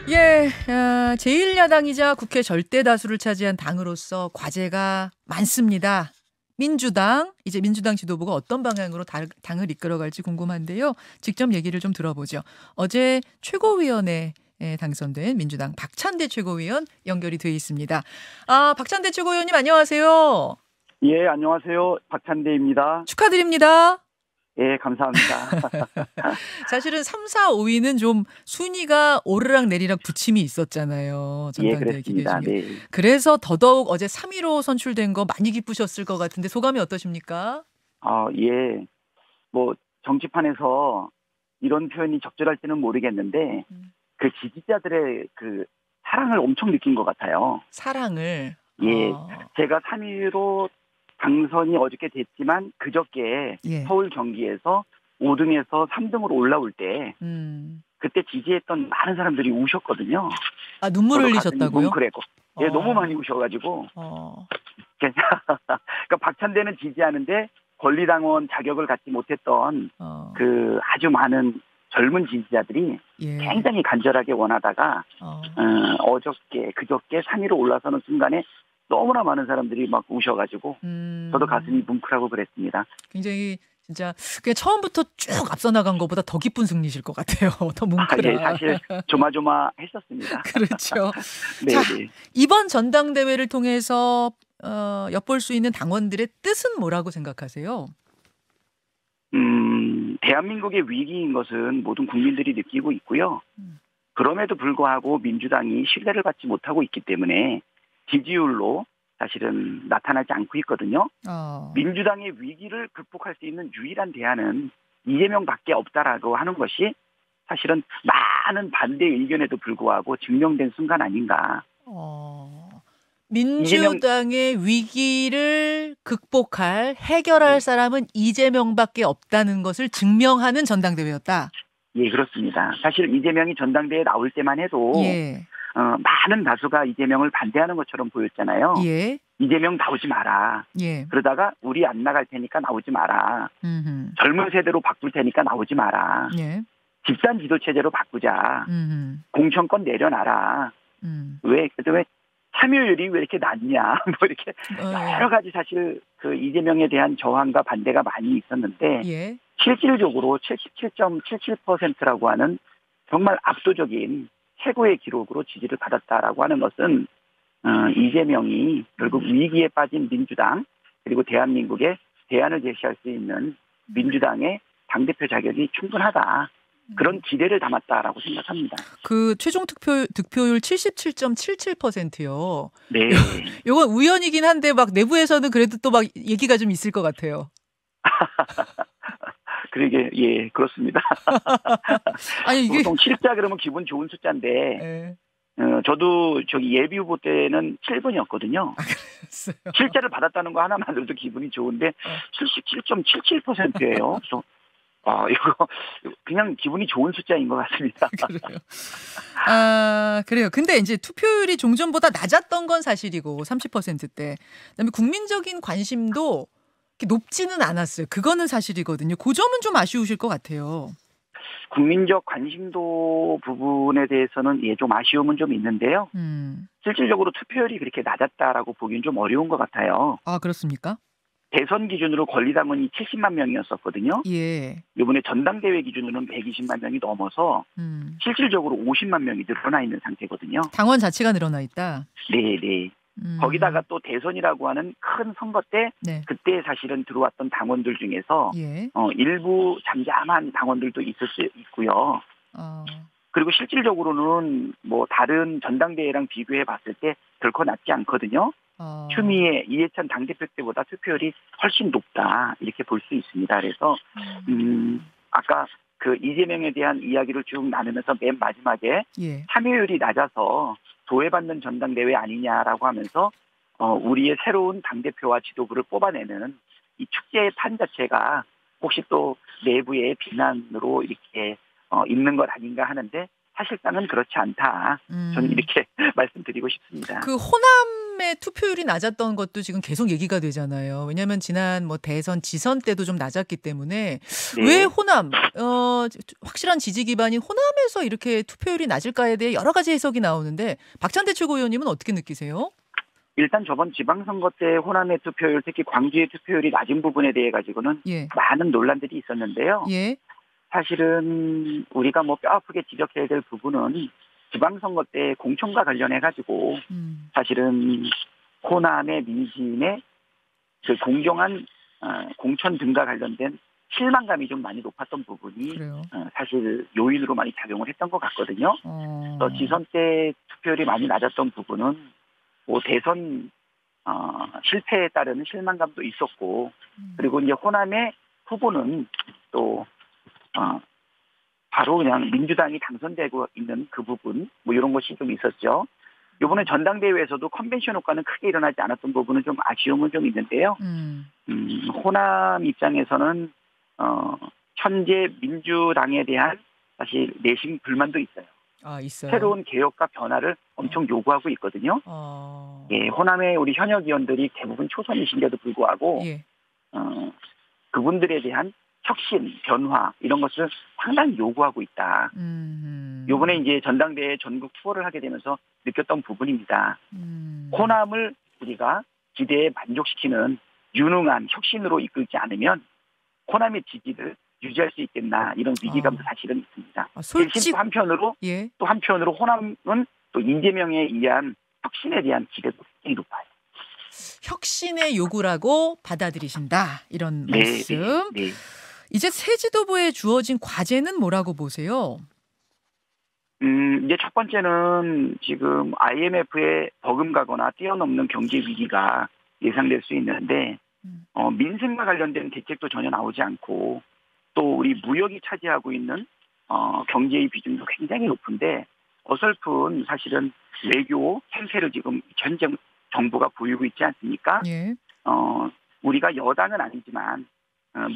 예, 제1야당이자 국회 절대 다수를 차지한 당으로서 과제가 많습니다. 민주당, 이제 민주당 지도부가 어떤 방향으로 당을 이끌어갈지 궁금한데요. 직접 얘기를 좀 들어보죠. 어제 최고위원회에 당선된 민주당 박찬대 최고위원 연결이 돼 있습니다. 아, 박찬대 최고위원님 안녕하세요. 예, 안녕하세요. 박찬대입니다. 축하드립니다. 예, 감사합니다. 사실은 3, 4, 5위는 좀 순위가 오르락 내리락 부침이 있었잖아요. 예, 전당대회 기대 그랬습니다. 중에. 네. 그래서 더더욱 어제 3위로 선출된 거 많이 기쁘셨을 것 같은데 소감이 어떠십니까? 예. 뭐, 정치판에서 이런 표현이 적절할지는 모르겠는데, 그 지지자들의 그 사랑을 엄청 느낀 것 같아요. 사랑을. 예. 제가 3위로 당선이 어저께 됐지만, 그저께 예. 서울 경기에서 5등에서 3등으로 올라올 때, 그때 지지했던 많은 사람들이 우셨거든요. 아, 눈물 저도 흘리셨다고요? 가슴이 뭉클했고. 예, 너무 많이 우셔가지고. 그러니까 박찬대는 지지하는데 권리당원 자격을 갖지 못했던 그 아주 많은 젊은 지지자들이 예. 굉장히 간절하게 원하다가 그저께 3위로 올라서는 순간에 너무나 많은 사람들이 막 우셔가지고 저도 가슴이 뭉클하고 그랬습니다. 굉장히 진짜 그냥 처음부터 쭉 앞서 나간 것보다 더 기쁜 승리실 것 같아요. 더 뭉클한. 예, 사실 조마조마했었습니다. 그렇죠. 네, 자, 네. 이번 전당대회를 통해서 엿볼 수 있는 당원들의 뜻은 뭐라고 생각하세요? 대한민국의 위기인 것은 모든 국민들이 느끼고 있고요. 그럼에도 불구하고 민주당이 신뢰를 받지 못하고 있기 때문에 지지율로 사실은 나타나지 않고 있거든요. 민주당의 위기를 극복할 수 있는 유일한 대안은 이재명밖에 없다라고 하는 것이 사실은 많은 반대 의견에도 불구하고 증명된 순간 아닌가. 민주당의 위기를 해결할 사람은 이재명밖에 없다는 것을 증명하는 전당대회였다. 예, 그렇습니다. 사실 이재명이 전당대회에 나올 때만 해도 예. 많은 다수가 이재명을 반대하는 것처럼 보였잖아요. 예. 이재명 나오지 마라. 예. 그러다가 우리 안 나갈 테니까 나오지 마라. 젊은 세대로 바꿀 테니까 나오지 마라. 예. 집단 지도체제로 바꾸자. 공천권 내려놔라. 왜 참여율이 왜 이렇게 낮냐. 뭐 이렇게 여러 가지 사실 그 이재명에 대한 저항과 반대가 많이 있었는데 예. 실질적으로 77.77%라고 하는 정말 압도적인 최고의 기록으로 지지를 받았다라고 하는 것은 이재명이 결국 위기에 빠진 민주당 그리고 대한민국에 대안을 제시할 수 있는 민주당의 당대표 자격이 충분하다. 그런 기대를 담았다라고 생각합니다. 그 최종 득표율 77.77%요. 네. 요건 우연이긴 한데 막 내부에서는 그래도 또 막 얘기가 좀 있을 것 같아요. 그러게 예 그렇습니다. 아니 이게 보통 7자 그러면 기분 좋은 숫자인데 저도 저기 예비 후보 때는 7번이었거든요. 7자를 받았다는 거 하나만으로도 기분이 좋은데 77.77%예요. 그래서 이거 그냥 기분이 좋은 숫자인 것 같습니다. 그래요. 그래요. 근데 이제 투표율이 종전보다 낮았던 건 사실이고 30%대. 그다음에 국민적인 관심도 높지는 않았어요. 그거는 사실이거든요. 그 점은 좀 아쉬우실 것 같아요. 국민적 관심도 부분에 대해서는 좀 아쉬움은 좀 있는데요. 실질적으로 투표율이 그렇게 낮았다라고 보기는 좀 어려운 것 같아요. 아, 그렇습니까? 대선 기준으로 권리당원이 70만 명이었었거든요. 예. 이번에 전당대회 기준으로는 120만 명이 넘어서 실질적으로 50만 명이 늘어나 있는 상태거든요. 당원 자체가 늘어나 있다? 네. 거기다가 또 대선이라고 하는 큰 선거 때 그때 사실은 들어왔던 당원들 중에서 일부 잠잠한 당원들도 있을 수 있고요. 그리고 실질적으로는 뭐 다른 전당대회랑 비교해 봤을 때 결코 낮지 않거든요. 추미애 이해찬 당대표 때보다 투표율이 훨씬 높다 이렇게 볼 수 있습니다. 그래서 아까 그 이재명에 대한 이야기를 쭉 나누면서 맨 마지막에 참여율이 낮아서 소외받는 전당대회 아니냐라고 하면서 우리의 새로운 당대표와 지도부를 뽑아내는 이 축제의 판 자체가 혹시 또 내부의 비난으로 이렇게 있는 것 아닌가 하는데 사실상은 그렇지 않다. 저는 이렇게 말씀드리고 싶습니다. 그 호남 호남의 투표율이 낮았던 것도 지금 계속 얘기가 되잖아요. 왜냐하면 지난 뭐 대선, 지선 때도 좀 낮았기 때문에 네. 왜 호남, 확실한 지지 기반인 호남에서 이렇게 투표율이 낮을까에 대해 여러 가지 해석이 나오는데 박찬대 최고위원님은 어떻게 느끼세요? 일단 저번 지방선거 때 호남의 투표율, 특히 광주의 투표율이 낮은 부분에 대해 가지고는 예. 많은 논란들이 있었는데요. 예. 사실은 우리가 뭐 뼈아프게 지적해야 될 부분은 지방선거 때 공천과 관련해가지고 사실은 호남의 민심의 그 공정한 공천 등과 관련된 실망감이 좀 많이 높았던 부분이 사실 요인으로 많이 작용을 했던 것 같거든요. 그래서 지선 때 투표율이 많이 낮았던 부분은 뭐 대선 실패에 따른 실망감도 있었고 그리고 이제 호남의 후보는 또 바로 그냥 민주당이 당선되고 있는 그 부분 뭐 이런 것이 좀 있었죠. 이번에 전당대회에서도 컨벤션 효과는 크게 일어나지 않았던 부분은 좀 아쉬움은 좀 있는데요. 호남 입장에서는 현재 민주당에 대한 사실 내심 불만도 있어요. 있어요? 새로운 개혁과 변화를 엄청 요구하고 있거든요. 예, 호남의 우리 현역 의원들이 대부분 초선이신데도 불구하고 예. 그분들에 대한 혁신, 변화 이런 것을 상당히 요구하고 있다. 이번에 이제 전당대회 전국 투어를 하게 되면서 느꼈던 부분입니다. 호남을 우리가 기대에 만족시키는 유능한 혁신으로 이끌지 않으면 호남의 지지를 유지할 수 있겠나 이런 위기감도 사실은 있습니다. 대신 또 한편으로 호남은 또 이재명에 의한 혁신에 대한 기대도 굉장히 높아요. 혁신의 요구라고 받아들이신다 이런 말씀. 네. 이제 새 지도부에 주어진 과제는 뭐라고 보세요? 이제 첫 번째는 지금 IMF에 버금가거나 뛰어넘는 경제 위기가 예상될 수 있는데 민생과 관련된 대책도 전혀 나오지 않고 또 우리 무역이 차지하고 있는 경제의 비중도 굉장히 높은데 어설픈 사실은 외교 행태를 지금 현 정부가 보이고 있지 않습니까? 예. 우리가 여당은 아니지만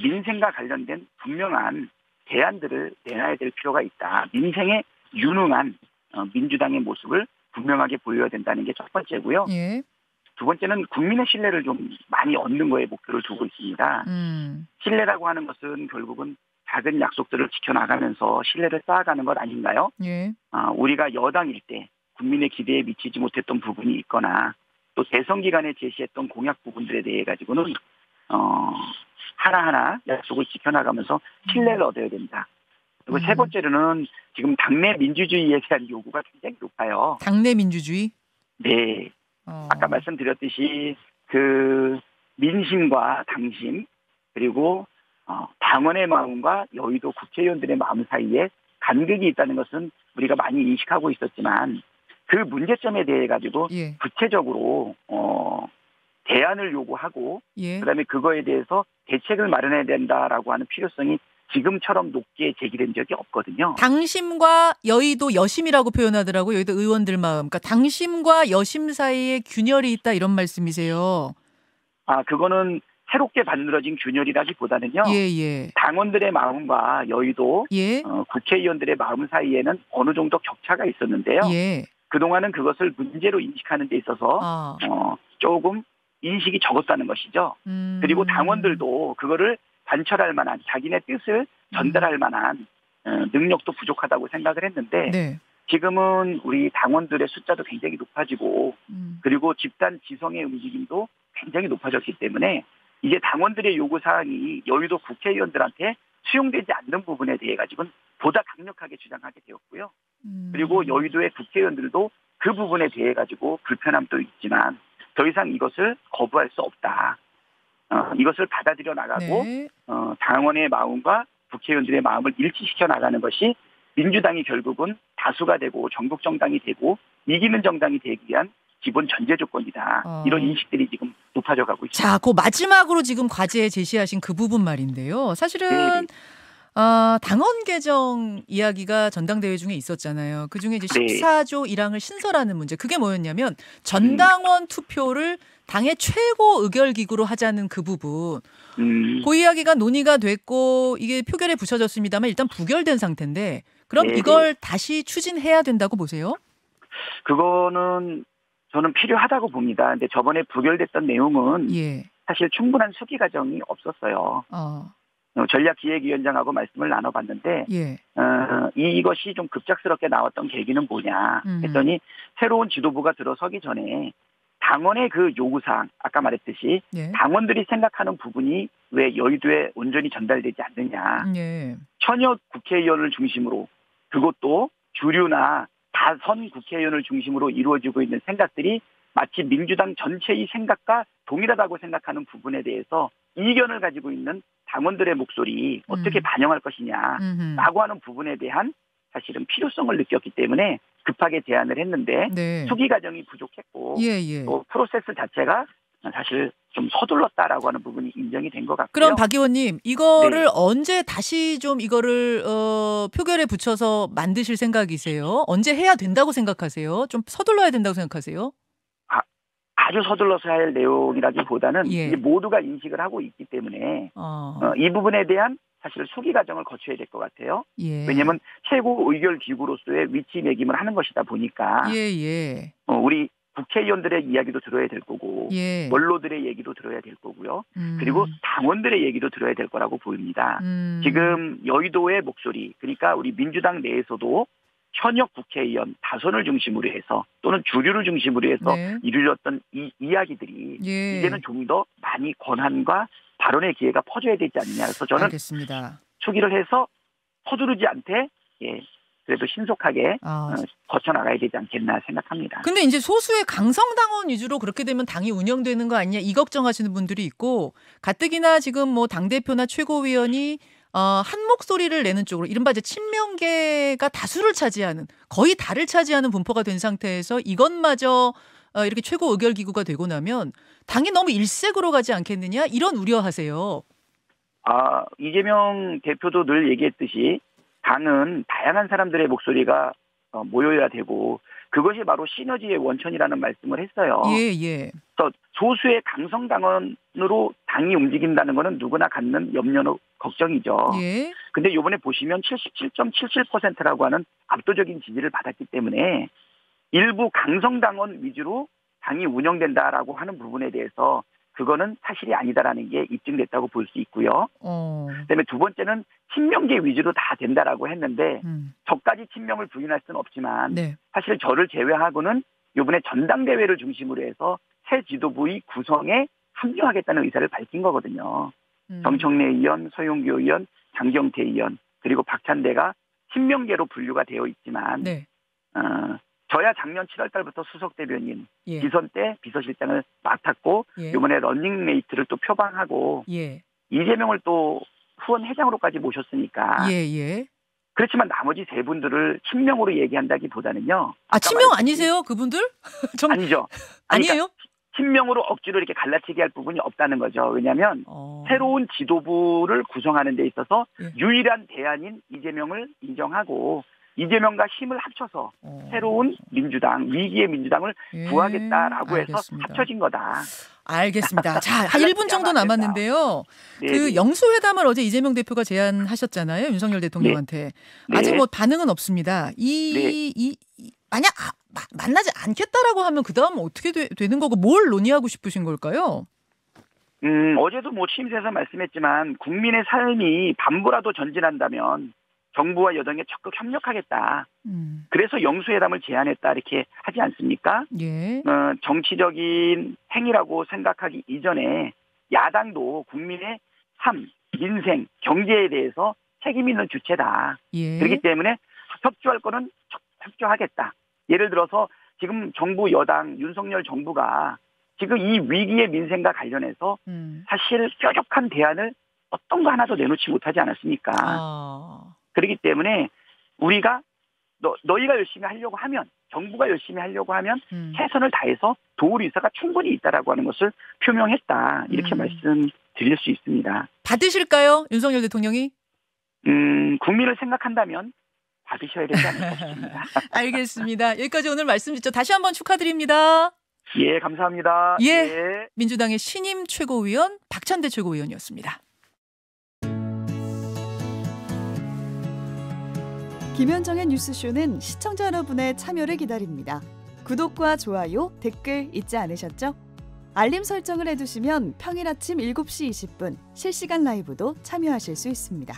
민생과 관련된 분명한 대안들을 내놔야 될 필요가 있다. 민생에 유능한 민주당의 모습을 분명하게 보여야 된다는 게 첫 번째고요. 예. 두 번째는 국민의 신뢰를 좀 많이 얻는 거에 목표를 두고 있습니다. 신뢰라고 하는 것은 결국은 작은 약속들을 지켜나가면서 신뢰를 쌓아가는 것 아닌가요? 예. 우리가 여당일 때 국민의 기대에 미치지 못했던 부분이 있거나 또 대선 기간에 제시했던 공약 부분들에 대해 가지고는 하나하나 약속을 지켜나가면서 신뢰를 얻어야 된다. 그리고 세 번째로는 지금 당내 민주주의에 대한 요구가 굉장히 높아요. 당내 민주주의? 네. 아까 말씀드렸듯이 그 민심과 당심 그리고 당원의 마음과 여의도 국회의원들의 마음 사이에 간극이 있다는 것은 우리가 많이 인식하고 있었지만 그 문제점에 대해 가지고 예. 구체적으로 대안을 요구하고 예. 그다음에 그거에 대해서 대책을 마련해야 된다라고 하는 필요성이 지금처럼 높게 제기된 적이 없거든요. 당심과 여의도 여심이라고 표현하더라고요. 여의도 의원들 마음. 그러니까 당심과 여심 사이에 균열이 있다 이런 말씀이세요. 그거는 새롭게 만들어진 균열이라기보다는요. 예. 당원들의 마음과 여의도 예. 국회의원들의 마음 사이에는 어느 정도 격차가 있었는데요. 예. 그동안은 그것을 문제로 인식하는 데 있어서 조금 인식이 적었다는 것이죠. 그리고 당원들도 그거를 관철할 만한 자기네 뜻을 전달할 만한 능력도 부족하다고 생각을 했는데 네. 지금은 우리 당원들의 숫자도 굉장히 높아지고 그리고 집단 지성의 움직임도 굉장히 높아졌기 때문에 이제 당원들의 요구사항이 여의도 국회의원들한테 수용되지 않는 부분에 대해 가지고는 보다 강력하게 주장하게 되었고요. 그리고 여의도의 국회의원들도 그 부분에 대해 가지고 불편함도 있지만 더 이상 이것을 거부할 수 없다. 이것을 받아들여 나가고 네. 당원의 마음과 국회의원들의 마음을 일치시켜 나가는 것이 민주당이 결국은 다수가 되고 전국 정당이 되고 이기는 정당이 되기 위한 기본 전제 조건이다. 이런 인식들이 지금 높아져 가고 있습니다. 자, 그 마지막으로 지금 과제에 제시하신 그 부분 말인데요. 사실은 네네. 당원 개정 이야기가 전당대회 중에 있었잖아요. 그중에 이제 14조 1항을 신설하는 문제. 그게 뭐였냐면 전당원 투표를 당의 최고 의결기구로 하자는 그 부분. 그 이야기가 논의가 됐고 이게 표결에 붙여졌습니다만 일단 부결된 상태인데 그럼 네네. 이걸 다시 추진해야 된다고 보세요? 그거는 저는 필요하다고 봅니다. 근데 저번에 부결됐던 내용은 사실 충분한 수기 과정이 없었어요. 전략기획위원장하고 말씀을 나눠봤는데 이것이 좀 급작스럽게 나왔던 계기는 뭐냐 했더니 새로운 지도부가 들어서기 전에 당원의 그 요구사항, 아까 말했듯이 당원들이 생각하는 부분이 왜 여의도에 온전히 전달되지 않느냐. 현역 국회의원을 중심으로 그것도 주류나 다선 국회의원을 중심으로 이루어지고 있는 생각들이 마치 민주당 전체의 생각과 동일하다고 생각하는 부분에 대해서 이견을 가지고 있는 당원들의 목소리 어떻게 반영할 것이냐라고 하는 부분에 대한 사실은 필요성을 느꼈기 때문에 급하게 제안을 했는데 수기 과정이 부족했고 또 프로세스 자체가 사실 좀 서둘렀다라고 하는 부분이 인정이 된 것 같고요. 그럼 박 의원님 이거를 언제 다시 좀 이거를 표결에 붙여서 만드실 생각이세요? 언제 해야 된다고 생각하세요? 좀 서둘러야 된다고 생각하세요? 아주 서둘러서 할 내용이라기보다는 이제 모두가 인식을 하고 있기 때문에 이 부분에 대한 사실 수기 과정을 거쳐야 될 것 같아요. 왜냐하면 최고 의결 기구로서의 위치 매김을 하는 것이다 보니까 우리 국회의원들의 이야기도 들어야 될 거고 원로들의 얘기도 들어야 될 거고요. 그리고 당원들의 얘기도 들어야 될 거라고 보입니다. 지금 여의도의 목소리 그러니까 우리 민주당 내에서도 현역 국회의원 다선을 중심으로 해서 또는 주류를 중심으로 해서 이루어졌던 이 이야기들이 이제는 좀 더 많이 권한과 발언의 기회가 퍼져야 되지 않느냐. 그래서 저는 수기를 해서 서두르지 않되 그래도 신속하게 거쳐나가야 되지 않겠나 생각합니다. 근데 이제 소수의 강성당원 위주로 그렇게 되면 당이 운영되는 거 아니냐 이 걱정하시는 분들이 있고 가뜩이나 지금 뭐 당대표나 최고위원이 한 목소리를 내는 쪽으로 이른바 이제 친명계가 다수를 차지하는 거의 다를 차지하는 분포가 된 상태에서 이것마저 이렇게 최고 의결 기구가 되고 나면 당이 너무 일색으로 가지 않겠느냐 이런 우려하세요. 이재명 대표도 늘 얘기했듯이 당은 다양한 사람들의 목소리가 모여야 되고 그것이 바로 시너지의 원천이라는 말씀을 했어요. 그래서 소수의 강성당원으로 당이 움직인다는 것은 누구나 갖는 염려는 걱정이죠. 근데 이번에 보시면 77.77%라고 하는 압도적인 지지를 받았기 때문에 일부 강성당원 위주로 당이 운영된다라고 하는 부분에 대해서 그거는 사실이 아니다라는 게 입증됐다고 볼 수 있고요. 그다음에 두 번째는 친명계 위주로 다 된다라고 했는데 저까지 친명을 부인할 수는 없지만 사실 저를 제외하고는 이번에 전당대회를 중심으로 해서 새 지도부의 구성에 합류하겠다는 의사를 밝힌 거거든요. 정청래 의원, 서용교 의원, 장경태 의원 그리고 박찬대가 친명계로 분류가 되어 있지만 저야 작년 7월 달부터 수석 대변인, 기선 때 비서실장을 맡았고 이번에 런닝메이트를 또 표방하고 이재명을 또 후원 회장으로까지 모셨으니까 그렇지만 나머지 세 분들을 친명으로 얘기한다기보다는요. 친명 아니세요? 그분들? 아니죠. 아니에요? 그러니까 친명으로 억지로 이렇게 갈라치기 할 부분이 없다는 거죠. 왜냐하면 새로운 지도부를 구성하는 데 있어서 유일한 대안인 이재명을 인정하고 이재명과 힘을 합쳐서 새로운 민주당, 위기의 민주당을 구하겠다라고 해서 합쳐진 거다. 알겠습니다. 자, 한 1분 정도 남았는데요. 그 영수회담을 어제 이재명 대표가 제안하셨잖아요. 윤석열 대통령한테. 아직 뭐 반응은 없습니다. 만약 만나지 않겠다라고 하면 그다음 어떻게 되는 거고 뭘 논의하고 싶으신 걸까요? 어제도 뭐 취임새에서 말씀했지만 국민의 삶이 반부라도 전진한다면 정부와 여당에 적극 협력하겠다. 그래서 영수회담을 제안했다 이렇게 하지 않습니까? 정치적인 행위라고 생각하기 이전에 야당도 국민의 삶, 민생, 경제에 대해서 책임 있는 주체다. 그렇기 때문에 협조할 거는 협조하겠다. 예를 들어서 지금 정부 여당 윤석열 정부가 지금 이 위기의 민생과 관련해서 사실 뾰족한 대안을 어떤 거 하나도 내놓지 못하지 않았습니까? 그렇기 때문에 우리가 너희가 열심히 하려고 하면 정부가 열심히 하려고 하면 최선을 다해서 도울 의사가 충분히 있다라고 하는 것을 표명했다. 이렇게 말씀드릴 수 있습니다. 받으실까요? 윤석열 대통령이? 국민을 생각한다면 받으셔야 되지 않을까 싶습니다. 알겠습니다. 여기까지 오늘 말씀 듣죠. 다시 한번 축하드립니다. 예, 감사합니다. 민주당의 신임 최고위원 박찬대 최고위원이었습니다. 김현정의 뉴스쇼는 시청자 여러분의 참여를 기다립니다. 구독과 좋아요, 댓글 잊지 않으셨죠? 알림 설정을 해두시면 평일 아침 7시 20분 실시간 라이브도 참여하실 수 있습니다.